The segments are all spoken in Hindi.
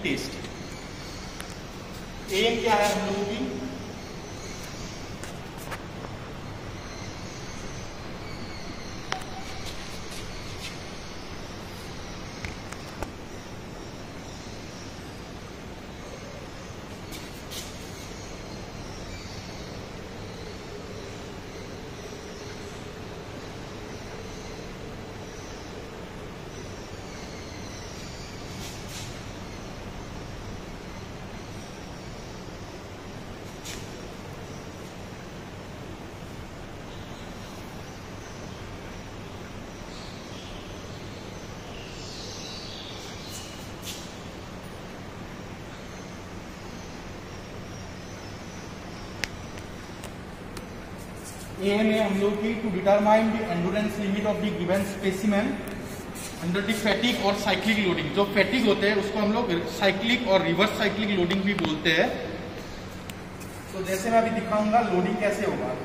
टेस्ट। एम क्या है हम लोगों की, ए में हम लोग की to determine the endurance limit of the given specimen under the fatigue और साइक्लिक लोडिंग। जो फैटिक होते हैं उसको हम लोग साइक्लिक और रिवर्स साइक्लिक लोडिंग भी बोलते हैं। तो जैसे मैं अभी दिखाऊंगा लोडिंग कैसे होगा।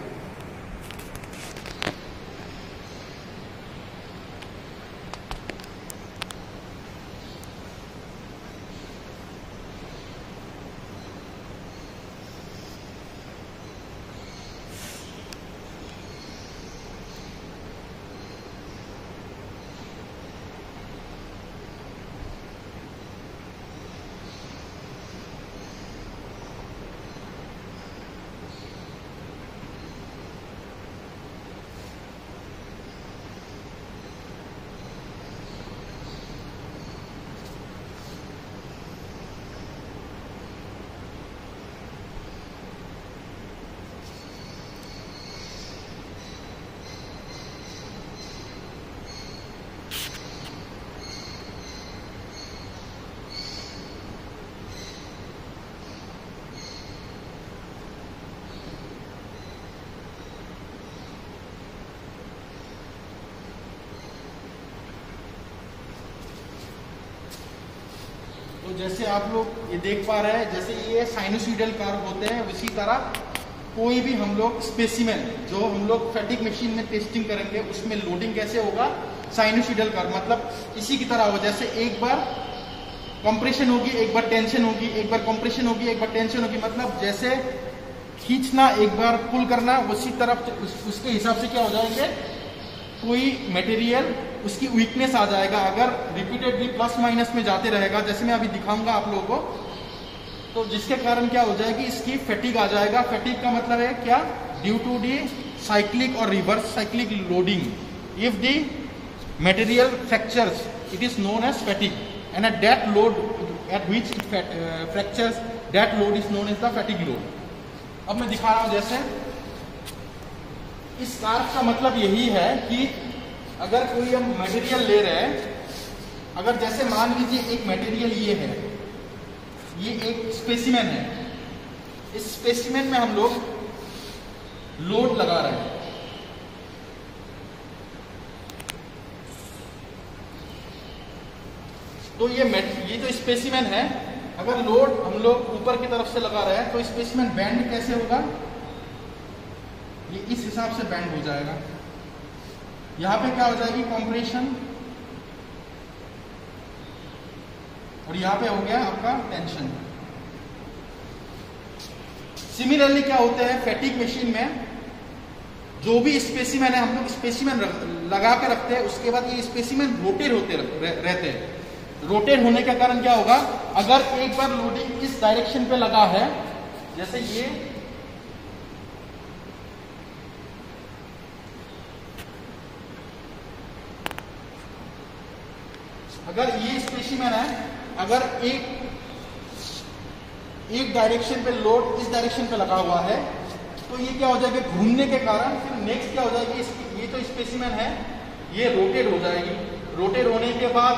तो जैसे आप लोग ये देख पा रहे हैं, जैसे ये साइनोसॉइडल कर्व होते हैं, उसी तरह कोई भी हम लोग स्पेसिमेन जो हम लोग फैटिक मशीन में टेस्टिंग करेंगे उसमें लोडिंग कैसे होगा, साइनोसॉइडल कर्व, मतलब इसी की तरह होगा। जैसे एक बार कंप्रेशन होगी, एक बार टेंशन होगी, एक बार कंप्रेशन होगी, एक बार टेंशन होगी, मतलब जैसे खींचना एक बार पुल करना, उसी तरफ उसके हिसाब से क्या हो जाएंगे, कोई मटेरियल उसकी वीकनेस आ जाएगा अगर रिपीटेडली प्लस माइनस में जाते रहेगा। जैसे मैं अभी दिखाऊंगा आप लोगों को, तो जिसके कारण क्या हो जाएगी, इसकी फैटिग आ जाएगा। फैटिग का मतलब है क्या, ड्यू टू दी साइक्लिक और reverse cyclic loading if the material fractures it is known as fatigue and at that load at which it fractures that load is known as the fatigue load. अब मैं दिखा रहा हूं, जैसे इस कार्व का मतलब यही है कि अगर कोई हम मटेरियल ले रहे हैं, अगर जैसे मान लीजिए एक मटेरियल ये है, ये एक स्पेसिमेन है, इस स्पेसिमेन में हम लोग लोड लगा रहे हैं, तो ये जो स्पेसिमेन है, अगर लोड हम लोग ऊपर की तरफ से लगा रहे हैं तो स्पेसिमेन बैंड कैसे होगा, ये इस हिसाब से बैंड हो जाएगा। यहां पे क्या हो जाएगी, कंप्रेशन, और यहां पे हो गया आपका टेंशन। सिमिलरली क्या होते हैं फैटिक मशीन में, जो भी स्पेसिमेन है हम लोग स्पेसिमेन लगा के रखते हैं, उसके बाद ये स्पेसिमेन रोटेट होते रहते हैं। रोटेट होने के कारण क्या होगा, अगर एक बार लोडिंग इस डायरेक्शन पे लगा है, जैसे ये अगर ये स्पेसिमेन है, अगर एक डायरेक्शन पे लोड इस डायरेक्शन पे लगा हुआ है, तो ये क्या हो जाएगा, घूमने के कारण फिर नेक्स्ट क्या हो जाएगी, ये तो स्पेसिमेन है, ये रोटेट हो जाएगी। रोटेट होने के बाद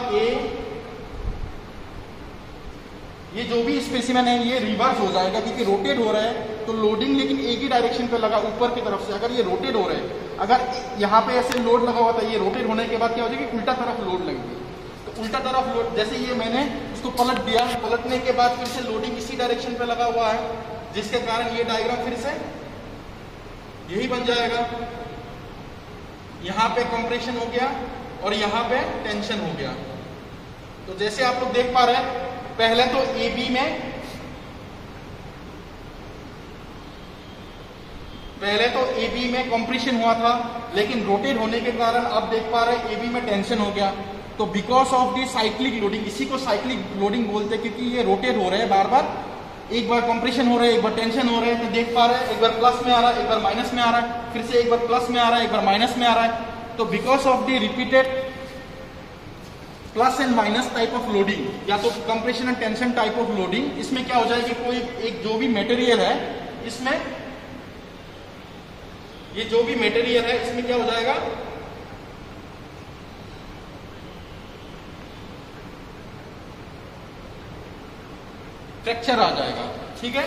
ये जो भी स्पेसिमेन है ये रिवर्स हो जाएगा, क्योंकि रोटेट हो रहा है तो लोडिंग लेकिन एक ही डायरेक्शन पे लगा ऊपर की तरफ से। अगर ये रोटेट हो रहे हैं, अगर यहाँ पे ऐसे लोड लगा हुआ था, ये रोटेट होने के बाद क्या हो जाएगी, उल्टा तरफ लोड लगेगी। तो उल्टा तरफ लोड, जैसे ये मैंने उसको पलट दिया, पलटने के बाद फिर से लोडिंग इसी डायरेक्शन पे लगा हुआ है, जिसके कारण ये डायग्राम फिर से यही बन जाएगा। यहाँ पे कंप्रेशन हो गया और यहाँ पे टेंशन हो गया। तो जैसे आप लोग देख पा रहे हैं पहले तो ए बी में कंप्रेशन हुआ था, लेकिन रोटेट होने के कारण आप देख पा रहे हैं ए बी में टेंशन हो गया। तो because of the cyclic loading, इसी को साइक्लिक लोडिंग बोलते हैं, क्योंकि ये रोटेट हो रहे हैं बार बार, एक बार कंप्रेशन हो रहा है, एक बार टेंशन हो रहा है। तो देख पा रहे हैं एक बार प्लस में आ रहा है, एक बार माइनस में आ रहा है, फिर से एक बार प्लस में आ रहा है, एक बार माइनस में आ रहा है। तो because of the repeated plus and minus type of loading, या तो compression and tension type of loading, इसमें क्या हो जाएगी, कोई एक जो भी मटेरियल है इसमें, ये जो भी मटेरियल है इसमें क्या हो जाएगा, फ्रैक्चर आ जाएगा। ठीक है,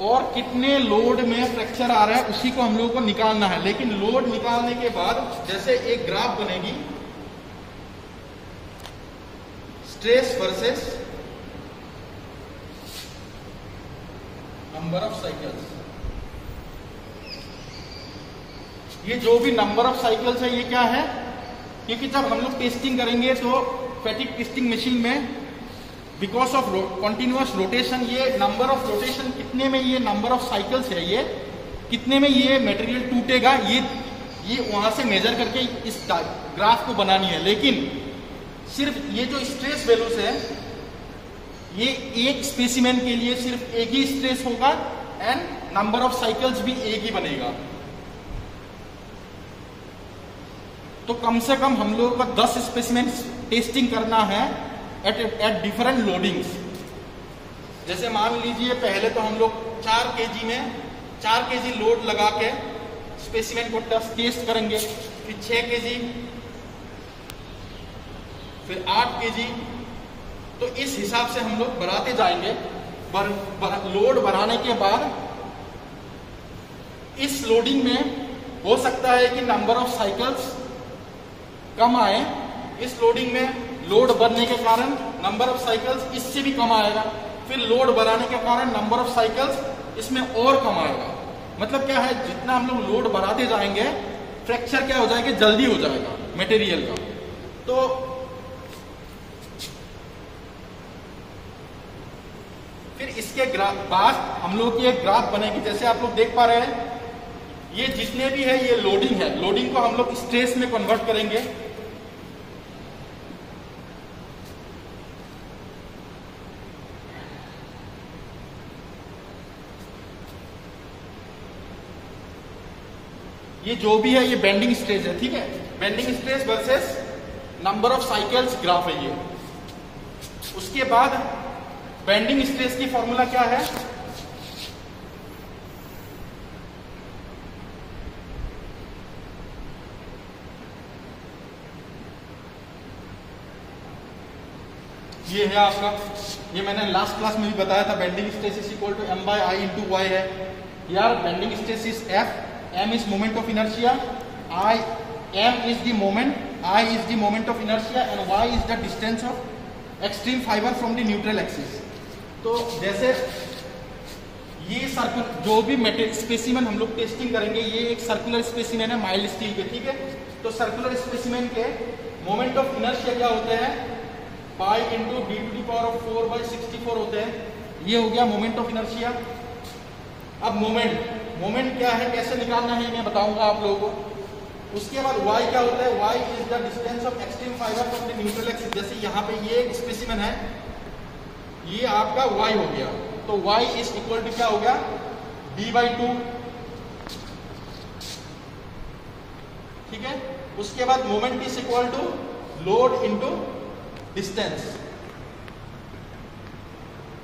और कितने लोड में फ्रैक्चर आ रहा है उसी को हम लोगों को निकालना है। लेकिन लोड निकालने के बाद जैसे एक ग्राफ बनेगी, stress versus number of cycles. ये जो भी नंबर ऑफ साइकिल्स है ये क्या है, क्योंकि जब हम लोग टेस्टिंग करेंगे तो फैटिक टेस्टिंग मशीन में बिकॉज ऑफ कंटिन्यूअस रोटेशन, ये नंबर ऑफ रोटेशन कितने में, ये नंबर ऑफ साइकिल्स है, ये कितने में ये मटेरियल टूटेगा, ये वहां से मेजर करके इस ग्राफ को बनानी है। लेकिन सिर्फ ये जो स्ट्रेस वैल्यूज है, ये एक स्पेसिमेन के लिए सिर्फ एक ही स्ट्रेस होगा एंड नंबर ऑफ साइकिल्स भी एक ही बनेगा। तो कम से कम हम लोगों का 10 स्पेसिमेन टेस्टिंग करना है एट डिफरेंट लोडिंग्स। जैसे मान लीजिए पहले तो हम लोग 4 केजी लोड लगा के स्पेसिमेन को टेस्ट करेंगे, फिर 6 केजी, फिर 8 केजी। तो इस हिसाब से हम लोग बढ़ाते जाएंगे। लोड बढ़ाने के बाद इस लोडिंग में हो सकता है कि नंबर ऑफ साइकिल्स कम आए, इस लोडिंग में लोड बढ़ने के कारण नंबर ऑफ साइकिल्स इससे भी कम आएगा, फिर लोड बढ़ाने के कारण नंबर ऑफ साइकिल्स इसमें और कम आएगा। मतलब क्या है, जितना हम लोग लोड बढ़ाते जाएंगे फ्रैक्चर क्या हो जाएगा, जल्दी हो जाएगा मटेरियल का। तो फिर इसके बाद हम लोग की एक ग्राफ बनेगी। जैसे आप लोग देख पा रहे हैं, ये जितने भी है ये लोडिंग है, लोडिंग को हम लोग स्ट्रेस में कन्वर्ट करेंगे। ये जो भी है ये बेंडिंग स्ट्रेस है, ठीक है, bending stress versus number of cycles graph है ये। उसके बाद बेंडिंग स्ट्रेस की फॉर्मूला क्या है, ये है आपका, ये मैंने लास्ट क्लास में भी बताया था, bending stress is equal to m by I into y है। यार bending stress is F, m is moment of inertia, m is the moment, I is the moment of inertia and y is the distance of extreme fiber from the neutral axis। तो जैसे ये सर्कुलर जो भी स्पेसिमेन हम लोग टेस्टिंग करेंगे, ये एक सर्कुलर स्पेसिमेन है माइल्ड स्टील के, ठीक है। तो सर्कुलर स्पेसिमेन के मोमेंट ऑफ इनर्शिया क्या होते हैं, pi into D to the power of 4/64 होते हैं। ये हो गया मोमेंट ऑफ इनर्शिया। अब मोमेंट क्या है, कैसे निकालना है मैं बताऊंगा आप लोगों को। उसके बाद y क्या होता है, y is the distance of extreme fibre from the neutral axis. जैसे यहाँ पे ये एक स्पेसिमेन है, ये आपका y हो गया, तो y इज इक्वल टू क्या हो गया, d/2, ठीक है। उसके बाद moment is equal to load into distance,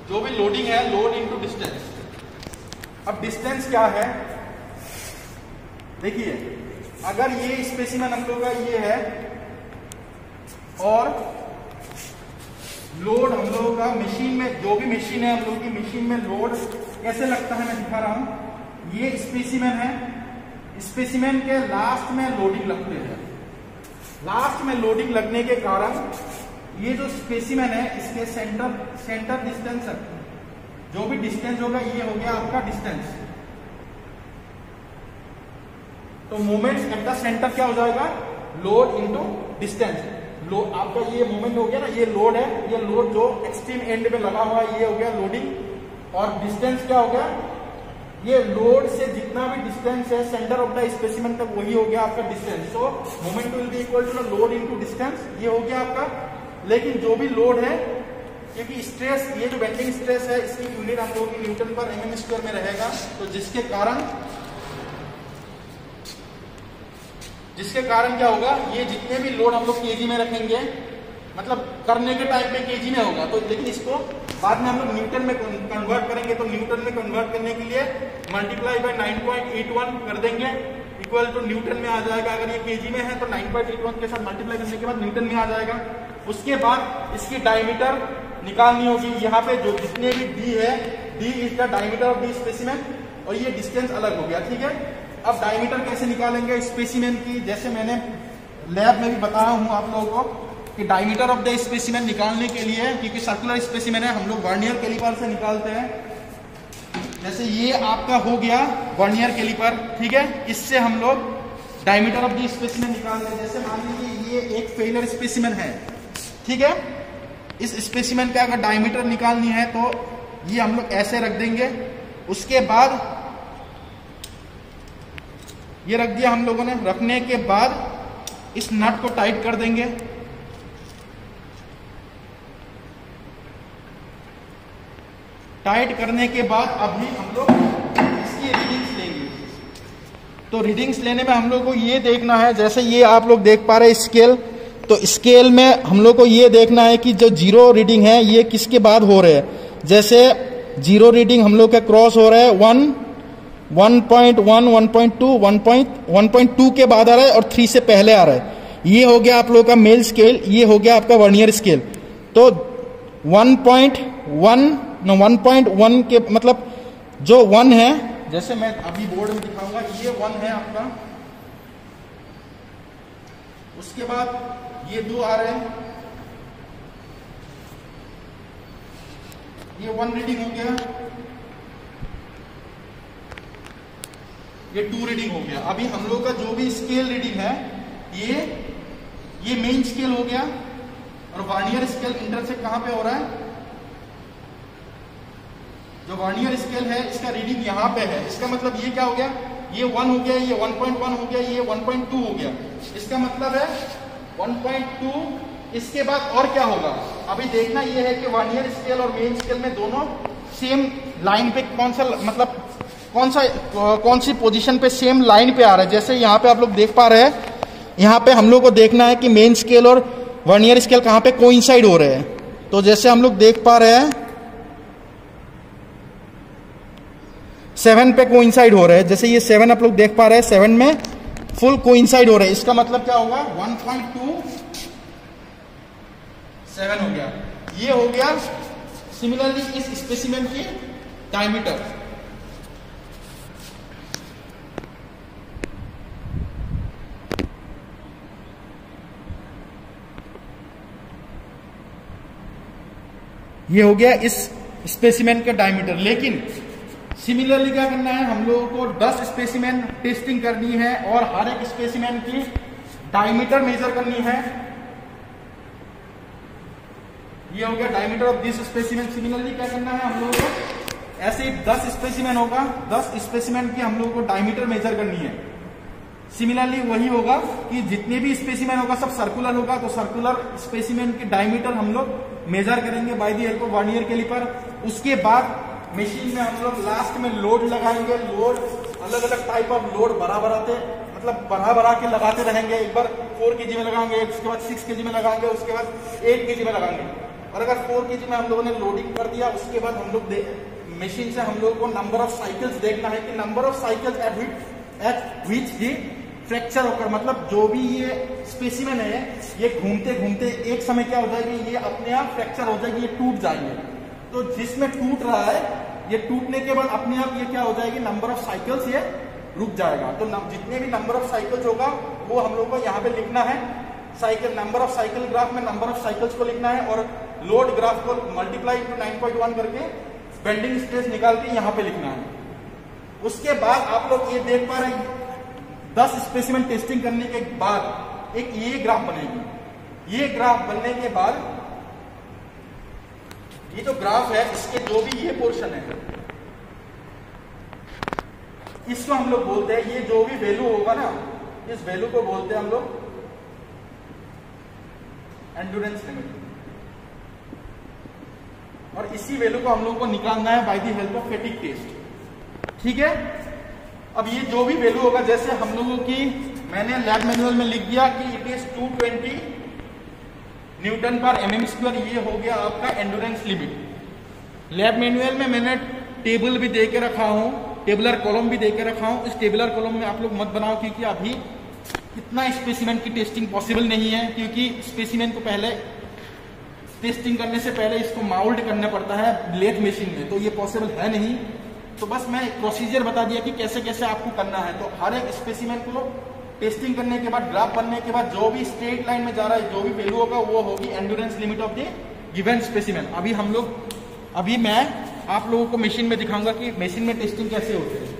जो भी लोडिंग है लोड इनटू डिस्टेंस। अब डिस्टेंस क्या है, देखिए अगर ये स्पेसिमेन हम लोग का ये है और लोड हम लोगों का मशीन में, जो भी मशीन है हम लोग की मशीन में लोड कैसे लगता है मैं दिखा रहा हूं। ये स्पेसिमेन है, स्पेसिमेन के लास्ट में लोडिंग लगते हैं। लास्ट में लोडिंग लगने के कारण ये जो स्पेसिमेन है इसके सेंटर डिस्टेंस, जो भी डिस्टेंस होगा ये हो गया आपका डिस्टेंस। तो मोमेंट एट द सेंटर क्या हो जाएगा, लोड इंटू डिस्टेंस। आपका ये मोमेंट हो गया ना, ये लोड है, ये लोड जो एक्सट्रीम एंड में लगा हुआ है ये हो गया लोडिंग। और डिस्टेंस क्या हो गया, ये लोड से जितना भी डिस्टेंस है सेंटर ऑफ द स्पेसिमेन तक वही हो गया आपका distance. So moment will be equal to load into distance, ये हो गया आपका। लेकिन जो भी लोड है, क्योंकि स्ट्रेस, ये जो बेंडिंग स्ट्रेस है इसकी यूनिट हम लोगों की न्यूटन पर mm स्क्वायर में रहेगा, तो जिसके कारण क्या होगा, ये जितने भी लोड हम लोग केजी में रखेंगे, मतलब करने के टाइम पे केजी में होगा, तो लेकिन इसको बाद में हम लोग न्यूटन में कन्वर्ट करेंगे। तो न्यूटन में कन्वर्ट करने के लिए मल्टीप्लाई बाय 9.81 कर देंगे, इक्वल टू न्यूटन में आ जाएगा। अगर ये केजी में है तो 9.81 के साथ मल्टीप्लाई करने के बाद न्यूटन में आ जाएगा। उसके बाद इसकी डायमीटर निकालनी होगी। यहाँ पे जो जितने भी डी है, D is the diameter of the specimen, और ये डिस्टेंस अलग हो गया, ठीक है। अब डायमीटर कैसे निकालेंगे स्पेसिमेन की, जैसे मैंने लैब में भी बताया हूँ आप लोगों को कि डायमीटर ऑफ द स्पेसिमेन निकालने के लिए, क्योंकि सर्कुलर स्पेसिमेन है, हम लोग वर्नियर कैलिपर से निकालते हैं। जैसे ये आपका हो गया वर्नियर कैलिपर, ठीक है, इससे हम लोग डायमीटर ऑफ द स्पेसिमेन निकालते हैं। जैसे मान लीजिए ये एक फेलर स्पेसिमेन है, ठीक है, इस स्पेसिमेन का अगर डायमीटर निकालनी है तो ये हम लोग ऐसे रख देंगे। उसके बाद ये रख दिया हम लोगों ने, रखने के बाद इस नट को टाइट कर देंगे। टाइट करने के बाद अभी हम लोग इसकी रीडिंग्स लेंगे। तो रीडिंग्स लेने में हम लोग को ये देखना है, जैसे ये आप लोग देख पा रहे हैं स्केल, तो स्केल में हम लोग को ये देखना है कि जो जीरो रीडिंग है ये किसके बाद हो रहे हैं। जैसे जीरो रीडिंग हम लोग का क्रॉस हो रहा है 1.1, 1.2, 1.2 के बाद आ रहा है और 3 से पहले आ रहा है। ये हो गया आप लोग का मेल स्केल, ये हो गया आपका वर्नियर स्केल। तो 1.1 के मतलब जो 1 है, जैसे मैं अभी बोर्ड में दिखाऊंगा, ये 1 है आपका। उसके बाद ये 2 आ रहे हैं, ये 1 रीडिंग हो गया, ये 2 रीडिंग हो गया। अभी हम लोग का जो भी स्केल रीडिंग है ये मेन स्केल हो गया, और वर्नियर स्केल इंटरसेक्ट कहां पे हो रहा है, जो वर्नियर स्केल है इसका रीडिंग यहां पे है। इसका मतलब ये क्या हो गया, ये 1 हो गया, ये 1.1 हो गया, ये 1.2 हो गया। इसका मतलब है 1.2। इसके बाद और क्या होगा, अभी देखना ये है कि वर्नियर स्केल और मेन स्केल में दोनों सेम लाइन पे कौन सी पोजीशन पे सेम लाइन पे आ रहा है। जैसे यहाँ पे आप लोग देख पा रहे हैं, यहाँ पे हम लोग को देखना है कि मेन स्केल और वर्नियर स्केल कहाँ पे कोइंसाइड हो रहे हैं। तो जैसे हम लोग देख पा रहे हैं 7 पे कोइंसाइड हो रहे हैं। जैसे ये 7 आप लोग देख पा रहे हैं, 7 में फुल कोइंसाइड हो रहे हैं। इसका मतलब क्या होगा, 1.27 हो गया। ये हो गया सिमिलरली इस स्पेसिमेन की डायमीटर। ये हो गया इस स्पेसिमेन का डायमीटर। लेकिन सिमिलरली क्या करना है, हम लोगों को 10 स्पेसिमेन टेस्टिंग करनी है और हर एक स्पेसिमेन की डायमीटर मेजर करनी है। ये हो गया diameter of this specimen. Similarly क्या करना है, हम लोगों को ऐसे ही 10 स्पेसिमेन होगा, 10 स्पेसिमेन की हम लोगों को डायमीटर मेजर करनी है। सिमिलरली वही होगा कि जितने भी स्पेसिमेन होगा सब सर्कुलर होगा, तो सर्कुलर स्पेसिमेन की डायमीटर हम लोग मेजर करेंगे by the help of vernier caliper. उसके बाद मशीन में हम लोग लास्ट में लोड लगाएंगे। लोड अलग अलग टाइप ऑफ लोड बढ़ा के लगाते रहेंगे। एक बार 4 kg में लगाएंगे, उसके बाद 6 kg में लगाएंगे, उसके बाद 8 kg में लगाएंगे। और अगर 4 kg में हम लोगों ने लोडिंग कर दिया, उसके बाद हम लोग मशीन से हम लोग को नंबर ऑफ साइकिल्स देखना है कि number of cycles eight which the fracture होकर, मतलब जो भी ये स्पेसिमेन है ये घूमते घूमते एक समय क्या हो जाएगी, ये अपने आप फ्रैक्चर हो जाएगी, ये टूट जाएंगे। तो जिसमें टूट रहा है, ये टूटने के बाद अपने आप ये क्या हो जाएगी, नंबर ऑफ साइकिल्स ये रुक जाएगा। तो जितने भी नंबर ऑफ साइकिल्स होगा वो हम लोग को यहाँ पे लिखना है। Cycle number of cycle graph में नंबर ऑफ साइकिल्स को लिखना है, और लोड ग्राफ को मल्टीप्लाई इंटू 9.1 करके बेंडिंग स्ट्रेस निकाल के यहाँ पे लिखना है। उसके बाद आप लोग ये देख पा रहे हैं 10 स्पेसिमेन टेस्टिंग करने के बाद एक ये ग्राफ बनेगी। ये ग्राफ बनने के बाद ये जो ग्राफ है इसके जो भी ये पोर्शन है इसको हम लोग बोलते हैं, ये जो भी वैल्यू होगा ना इस वैल्यू को बोलते हैं हम लोग एंड्योरेंस लिमिट, और इसी वैल्यू को हम लोग को निकालना है by the help of fatigue test. ठीक है, अब ये जो भी वैल्यू होगा, जैसे हम लोगों की मैंने लैब मैनुअल में लिख दिया कि इट इज 220 न्यूटन पर mm स्क्वायर, ये हो गया आपका एंड्योरेंस लिमिट। लैब मैनुअल में मैंने टेबल भी दे के रखा हूं, टेबुलर कॉलम भी दे के रखा हूं। इस टेबुलर कॉलम में आप लोग मत बनाओ क्योंकि अभी इतना स्पेसिमेन की टेस्टिंग पॉसिबल नहीं है, क्योंकि स्पेसिमेन को पहले टेस्टिंग करने से पहले इसको माउल्ड करना पड़ता है लेथ मशीन में, तो ये पॉसिबल है नहीं। तो बस मैं प्रोसीजर बता दिया कि कैसे कैसे आपको करना है। तो हर एक स्पेसिमेन को टेस्टिंग करने के बाद, ग्राफ बनने के बाद जो भी स्ट्रेट लाइन में जा रहा है, जो भी वैल्यू होगा वो होगी endurance limit of the given specimen. अभी मैं आप लोगों को मशीन में दिखाऊंगा कि मशीन में टेस्टिंग कैसे होती है।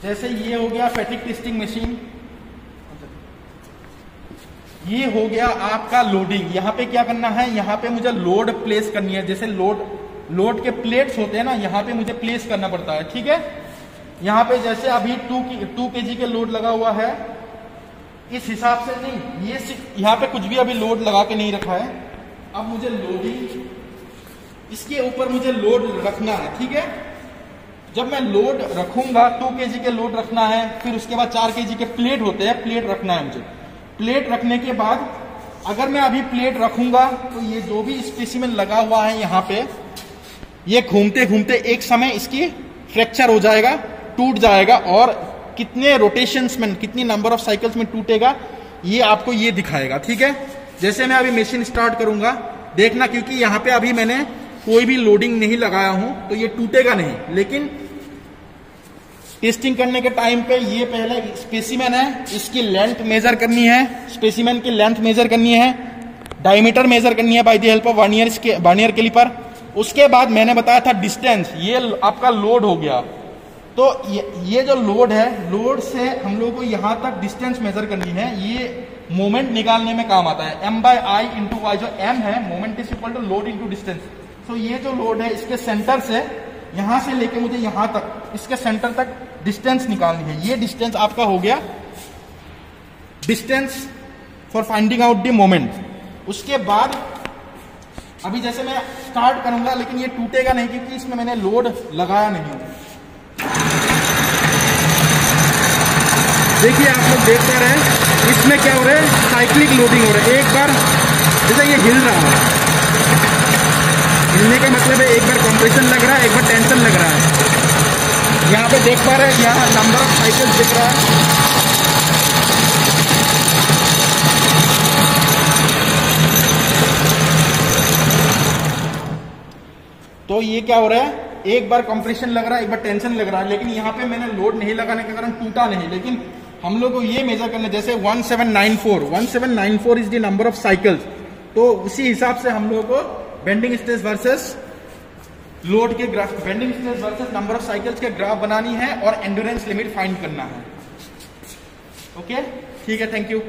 जैसे ये हो गया फैटिग टेस्टिंग मशीन, ये हो गया आपका लोडिंग। यहाँ पे क्या करना है, यहाँ पे मुझे लोड प्लेस करनी है। जैसे लोड के प्लेट्स होते हैं ना, यहाँ पे मुझे प्लेस करना पड़ता है। ठीक है, यहाँ पे जैसे अभी 2 kg के लोड लगा हुआ है, इस हिसाब से नहीं, ये यहाँ पे कुछ भी अभी लोड लगा के नहीं रखा है। अब मुझे लोडिंग, इसके ऊपर मुझे लोड रखना है। ठीक है, जब मैं लोड रखूंगा 2 kg के लोड रखना है, फिर उसके बाद 4 kg के प्लेट होते हैं, प्लेट रखना है मुझे। प्लेट रखने के बाद अगर मैं अभी प्लेट रखूंगा तो ये जो भी स्पेसिमेन लगा हुआ है यहाँ पे, ये घूमते घूमते एक समय इसकी फ्रैक्चर हो जाएगा, टूट जाएगा, और कितने रोटेशंस में, कितनी नंबर ऑफ साइकिल्स में टूटेगा ये आपको ये दिखाएगा। ठीक है, जैसे मैं अभी मशीन स्टार्ट करूंगा देखना, क्योंकि यहाँ पे अभी मैंने कोई भी लोडिंग नहीं लगाया हूं तो ये टूटेगा नहीं। लेकिन टेस्टिंग करने के टाइम पे ये पहले स्पेसिमेन है, इसकी लेंथ मेजर करनी है, स्पेसिमेन की लेंथ मेजर करनी है, डायमीटर मेजर करनी है by the help of vernier caliper. उसके बाद मैंने बताया था डिस्टेंस, ये आपका लोड हो गया। तो ये जो लोड है, लोड से हम लोगों को यहां तक डिस्टेंस मेजर करनी है। ये मोमेंट निकालने में काम आता है, M/I × Y। जो M है, moment is equal to load into distance. तो ये जो लोड है, इसके सेंटर से यहां से लेके मुझे यहां तक, इसके सेंटर तक डिस्टेंस निकालनी है। ये डिस्टेंस आपका हो गया distance for finding out the moment. उसके बाद अभी जैसे मैं स्टार्ट करूंगा, लेकिन ये टूटेगा नहीं क्योंकि इसमें मैंने लोड लगाया नहीं। देखिए आप लोग देख पा रहे हैं इसमें क्या हो रहा है, साइक्लिक लोडिंग हो रहा है। एक बार जैसे ये हिल रहा है, हिलने का मतलब है एक बार कंप्रेशन लग रहा है, एक बार टेंशन लग रहा है। यहाँ पे देख पा रहे हैं, यहाँ नंबर ऑफ साइकिल दिख रहा है। तो ये क्या हो रहा है, एक बार कंप्रेशन लग रहा है, एक बार टेंशन लग रहा है, लेकिन यहाँ पे मैंने लोड नहीं लगाने के कारण टूटा नहीं। लेकिन हम लोग को ये मेजर करना है, जैसे 1794 is the number of cycles. तो उसी हिसाब से हम लोगों को बेंडिंग स्ट्रेस वर्सेस लोड के graph, bending stress versus number of cycles के ग्राफ बनानी है और एंड्योरेंस लिमिट फाइंड करना है। ओके, ठीक है, थैंक यू।